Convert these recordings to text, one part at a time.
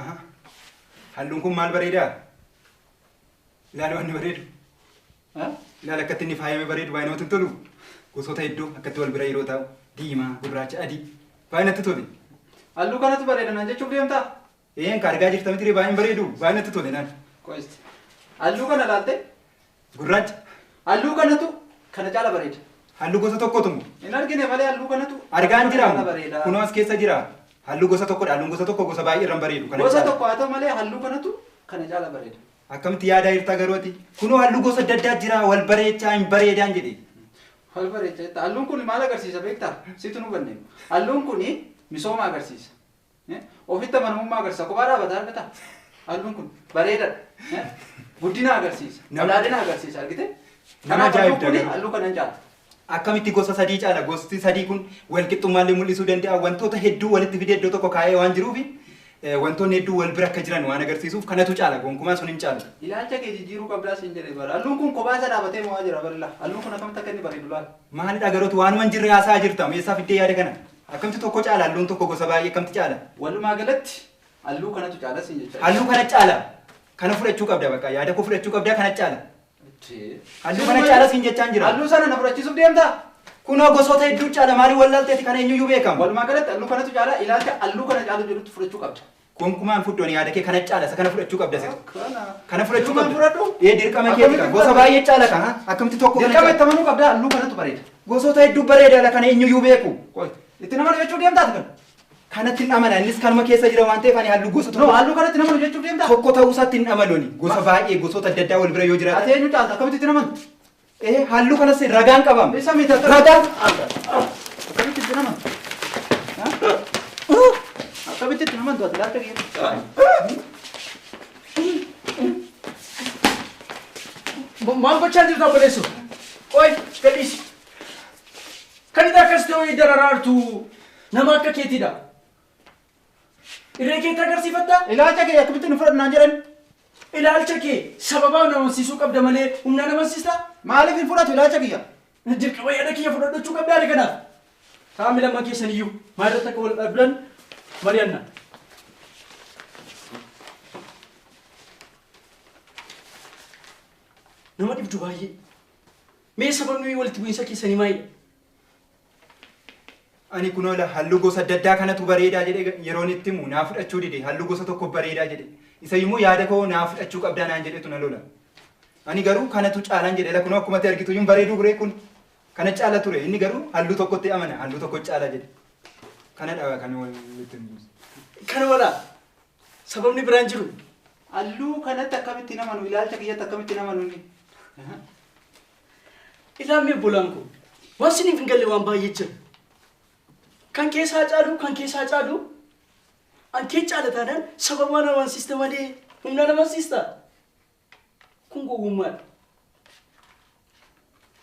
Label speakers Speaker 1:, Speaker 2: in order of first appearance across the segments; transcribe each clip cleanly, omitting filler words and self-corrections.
Speaker 1: Aha. Halluun kun maal bareedaa? Ilaali waan bareedu. Ilaali akkatti inni faayamee bareedu baay'ee namatti tolu. Gosoota hedduu akkatti wal bira yeroo taa'u diimaa, gurraacha, adii baay'ee natti tole.
Speaker 2: Halluu kanatu bareeda naan jechuuf deemtaa?
Speaker 1: Ka argaa jirta miti baay'ee bareedu baay'ee natti tole naan.
Speaker 2: Qoisti. Halluu kana laalte?
Speaker 1: Gurraacha.
Speaker 2: Halluu kanatu kana caala bareeda.
Speaker 1: Halluu gosa tokkotu mu.
Speaker 2: Hin argine malee halluu kanatu.
Speaker 1: Argaan jira. Kunoo as keessa jira. Halluu gosa tokkodha. Halluun gosa tokko gosa baay'ee irraan bareedu.
Speaker 2: Gosa tokko haa ta'u malee halluu kanatu kana caala bareeda.
Speaker 1: Akkamitti yaadaa jirta garooti? Kunoo halluu gosa adda addaa jira wal bareechaa hin bareedaan jedhe.
Speaker 2: Wal bareechaa. Halluun kun maal agarsiisa beektaa? Situ nu banneema. Halluun kun misooma agarsiisa. Ofitti amanamummaa agarsiisa. Kophaa dhaabataa argata. Halluun kun bareedadha. Guddina agarsiisa. Olaanina agarsiisa argite?
Speaker 1: Nama ajaa'ibdha.
Speaker 2: Halluu kanan caala.
Speaker 1: Akkamitti gosa sadii caala gosti sadii kun wal qixxummaallee mul'isuu danda'a wantoota hedduu walitti fidee iddoo tokko kaa'ee waan jiruufi wantoonni hedduu wal bira akka jiran waan agarsiisuuf kanatu caala gonkumaa sun hin caalu.
Speaker 2: Ilaalcha kee jijjiiruu qabdaas hin jedhe bara. Halluun kun kophaa isa dhaabatee mo'aa jira barilla. Halluun kun akkamitti akka inni bareedu laala.
Speaker 1: Maalidha garooti waanuma hin jirre haasaa jirta meeshaa fiddee yaada kana. Akkamitti tokko caala halluun tokko gosa baay'ee akkamitti caala.
Speaker 2: Walumaa galatti halluu kanatu caalas hin jecha.
Speaker 1: Halluu kana caala. Kana fudhachuu qabda bakka yaada koo fudhachuu qabda kana caala. Halluu kana caalas hin jechaan jira.
Speaker 2: Halluu sana na fudhachiisuuf deemtaa?
Speaker 1: Kunoo gosoota hedduu caala maali wallaalteeti kana eenyuyyuu beekamu.
Speaker 2: Walumaa galatti halluu kanatu caala ilaalcha halluu kana caalu jedhutti fudhachuu qabda.
Speaker 1: Gonkumaan fuddoon yaada kee kana caala isa kana fudhachuu qabda sirri. Kana fudhachuu
Speaker 2: qabda.
Speaker 1: Fudhadhu. Dirqama keetika gosa baay'ee caala kana akkamitti tokko
Speaker 2: dirqama itti amanuu qabda halluu kanatu bareeda.
Speaker 1: Gosoota hedduu bareedaadha kana eenyuyyuu beeku.
Speaker 2: Itti nama jechuu deemtaati kan.
Speaker 1: Kanatti hin amana innis kanuma keessa jira waan ta'eef ani halluu gosa tokko.
Speaker 2: Halluu kanatti nama jechuu deemtaa?
Speaker 1: Tokko ta'uu isaatti hin amanoni. Gosa baay'ee gosoota adda addaa wal bira yoo jiraatan.
Speaker 2: Ati eenyu caalta akkamitti itti naman?
Speaker 1: Halluu kanas ragaan qabam.
Speaker 2: Isa miti
Speaker 1: ragaan.
Speaker 2: Akkamitti itti naman? Akkamitti itti naman tu'ati laata
Speaker 3: maal gochaa jirtu obboleessu? Oy, gadhiisi. Kan inni akkas ta'u dararaartu nama akka keetiidha. Irree keetti agarsiifatta?
Speaker 2: Ilaalcha kee akkamitti nu fudhannaan jedhan?
Speaker 3: Ilaalcha kee sababaa namansiisuu qabda malee humna namansiista?
Speaker 2: Maaliif hin fudhatu ilaalcha kiyya?
Speaker 3: Dirqama yaada kiyya fudhachuu qabda yaada kanaaf. Saami lamma keessan iyyuu maalirratti akka wal dhaabbilan mari'anna. Nama dhibdu baay'ee. Mee sababni walitti bu'iinsa keessanii maalidha?
Speaker 1: Ani kunoo halluu gosa adda addaa kanatu bareedaa jedhe yeroon itti himu naa fudhachuu dide halluu gosa tokko bareedaa jedhe isa immoo yaada koo naa fudhachuu qabdaa naan jedhetu na lola. Ani garuu kanatu caalan jedhe kunoo akkuma ati argitu iyyuu bareeduu guree kun kana caala ture inni garuu halluu tokkotti amana halluu tokko caala jedhe. Kana dhawa kan walitti himu.
Speaker 3: Kana wala sababni biraan jiru.
Speaker 2: Halluu kanatti akkamitti namanu ilaalcha kiyyatti akkamitti namanu inni.
Speaker 3: Ilaamee bulaan kun waan siniif hin galle waan baay'ee jira. Kan keessaa caalu an kee caalataadhaan sababa namansiista malee humna namansiista. Kun gowwummaadha.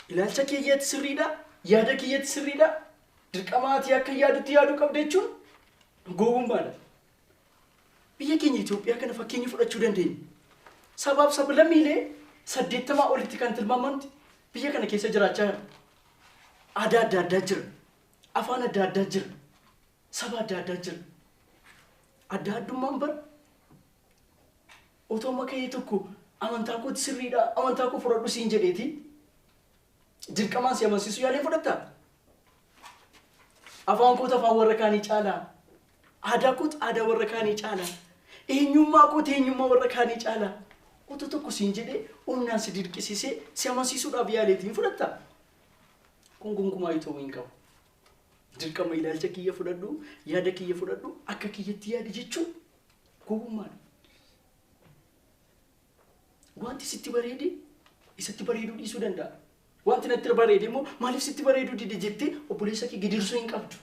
Speaker 3: Ilaalcha kiyyaatti sirriidha, yaada kiyyaatti sirriidha. Dirqamaatii akka yaadutti yaaduu qabda jechuun gowwummaadha. Biyya keenya Itoophiyaa kana fakkeenya fudhachuu dandeenya. Sabaaf sablammiilee 80 olitti kan tilmaamanti biyya kana keessa jiraachaa jira. Aadaa adda addaa jira. Afaan adda addaa jira. Saba adda addaa jira. Adda addummaan bara. Otoo makee tokko amantaa kootti sirriidha. Amantaa koo fudhadhu siin jedheeti. Dirqamaan si amansiisuu yaalee fudhatta. Afaan koota afaan warra kaanii caalaa. Aadaa koota aadaa warra kaanii caalaa. Eenyummaa koota eenyummaa warra kaanii caalaa. Otoo tokko siin jedhee humnaan si dirqisiisee si amansiisuudhaaf yaaleetiin fudhatta. Kun gonkumaa itoo hin qabu. Dirqama ilaalcha kiyya fudhadhu, yaada kiyya fudhadhu, akka kiyyatti yaadi jechuun gowwummaadha. Wanti sitti bareede isatti bareeduu dhiisuu danda'a. Wanti natti bareede immoo maaliif sitti bareeduu dide jettee obboleessa kee gidirsuu hin qabdu.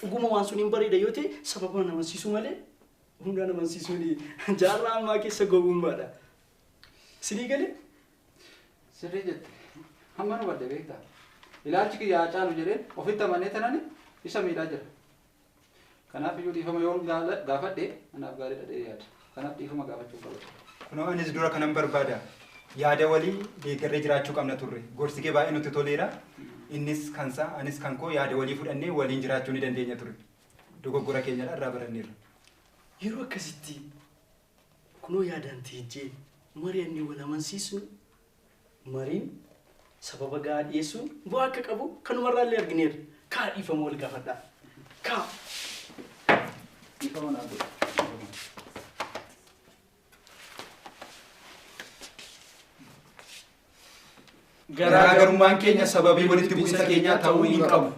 Speaker 3: Dhuguma waan sun hin bareeda yoo ta'e sababa namansiisuu malee humna namansiisuun jaarraa ammaa keessa gowwummaadha. Sinii galee?
Speaker 2: Sirrii jette. Hamma nu badde beektaa. Ilaalchi kiyyaa caalu jedheen ofitti amanee tanani isa miidhaa jira. Kanaaf iyyuu dhiifama yoo gaafadhe anaaf gaarii dhadhee yaada. Kanaaf dhiifama gaafachuu qaba.
Speaker 1: Kunoo anis dura kanan barbaada. Yaada walii deeggarree jiraachuu qabna turre. Gorsi kee baay'ee nutti toleera. Innis kansaa anis kan koo yaada walii fudhannee waliin jiraachuu ni dandeenya ture. Dogoggora keenyadha irraa baranneerra.
Speaker 3: yeroo akkasitti kunoo yaadaan tiijjee mari'anni wal amansiisnu mariin sababa gahaa dhiyeessuun bu'aa akka qabu kanumarraallee argineerra. Kaa dhiifama wal gaafadhaa. Kaa.
Speaker 2: Dhiifama naa godha.
Speaker 1: Garaagarummaan keenya sababii walitti bu'insa keenyaa ta'uu hin qabu.